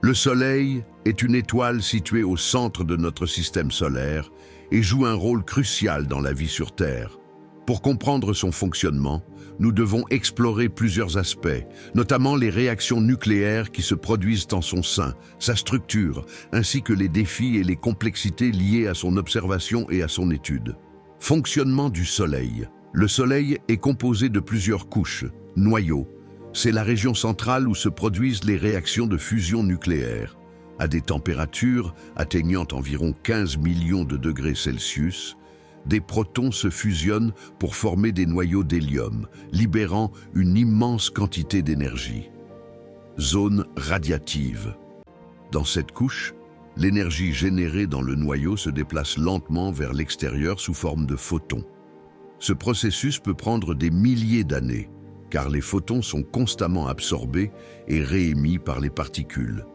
Le Soleil est une étoile située au centre de notre système solaire et joue un rôle crucial dans la vie sur Terre. Pour comprendre son fonctionnement, nous devons explorer plusieurs aspects, notamment les réactions nucléaires qui se produisent en son sein, sa structure, ainsi que les défis et les complexités liées à son observation et à son étude. Fonctionnement du Soleil. Le Soleil est composé de plusieurs couches, noyaux. C'est la région centrale où se produisent les réactions de fusion nucléaire. À des températures atteignant environ 15 millions de degrés Celsius, des protons se fusionnent pour former des noyaux d'hélium, libérant une immense quantité d'énergie. Zone radiative. Dans cette couche, l'énergie générée dans le noyau se déplace lentement vers l'extérieur sous forme de photons. Ce processus peut prendre des milliers d'années, car les photons sont constamment absorbés et réémis par les particules.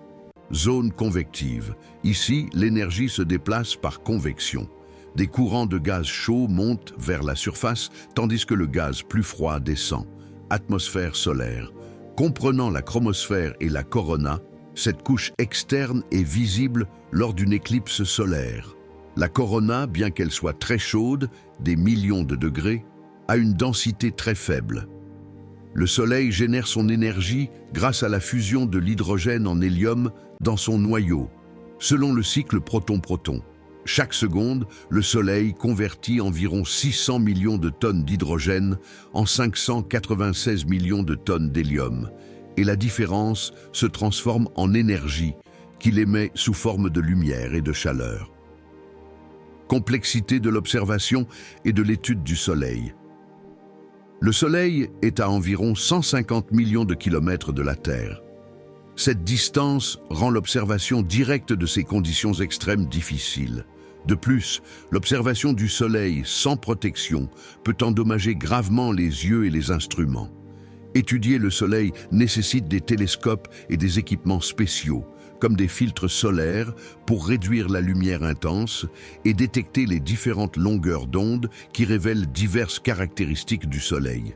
Zone convective. Ici, l'énergie se déplace par convection. Des courants de gaz chaud montent vers la surface, tandis que le gaz plus froid descend. Atmosphère solaire. Comprenant la chromosphère et la corona, cette couche externe est visible lors d'une éclipse solaire. La corona, bien qu'elle soit très chaude, des millions de degrés, a une densité très faible. Le Soleil génère son énergie grâce à la fusion de l'hydrogène en hélium dans son noyau, selon le cycle proton-proton. Chaque seconde, le Soleil convertit environ 600 millions de tonnes d'hydrogène en 596 millions de tonnes d'hélium, et la différence se transforme en énergie qu'il émet sous forme de lumière et de chaleur. Complexité de l'observation et de l'étude du Soleil. Le Soleil est à environ 150 millions de kilomètres de la Terre. Cette distance rend l'observation directe de ces conditions extrêmes difficile. De plus, l'observation du Soleil sans protection peut endommager gravement les yeux et les instruments. Étudier le Soleil nécessite des télescopes et des équipements spéciaux, comme des filtres solaires pour réduire la lumière intense et détecter les différentes longueurs d'onde qui révèlent diverses caractéristiques du Soleil.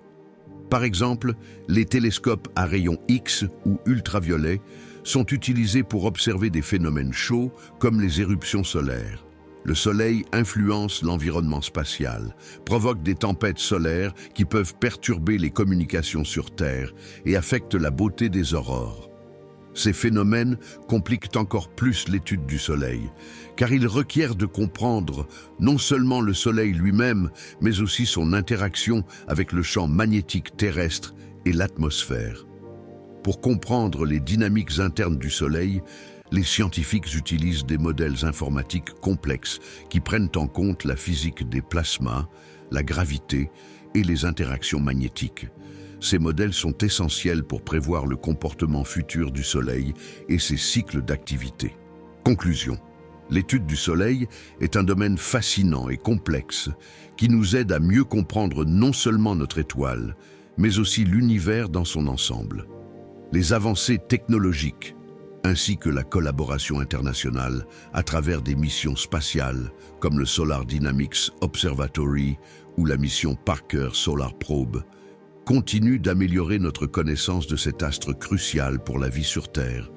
Par exemple, les télescopes à rayons X ou ultraviolets sont utilisés pour observer des phénomènes chauds comme les éruptions solaires. Le Soleil influence l'environnement spatial, provoque des tempêtes solaires qui peuvent perturber les communications sur Terre et affectent la beauté des aurores. Ces phénomènes compliquent encore plus l'étude du Soleil, car ils requièrent de comprendre non seulement le Soleil lui-même, mais aussi son interaction avec le champ magnétique terrestre et l'atmosphère. Pour comprendre les dynamiques internes du Soleil, les scientifiques utilisent des modèles informatiques complexes qui prennent en compte la physique des plasmas, la gravité et les interactions magnétiques. Ces modèles sont essentiels pour prévoir le comportement futur du Soleil et ses cycles d'activité. Conclusion. L'étude du Soleil est un domaine fascinant et complexe qui nous aide à mieux comprendre non seulement notre étoile, mais aussi l'univers dans son ensemble. Les avancées technologiques, ainsi que la collaboration internationale à travers des missions spatiales comme le Solar Dynamics Observatory ou la mission Parker Solar Probe, continue d'améliorer notre connaissance de cet astre crucial pour la vie sur Terre.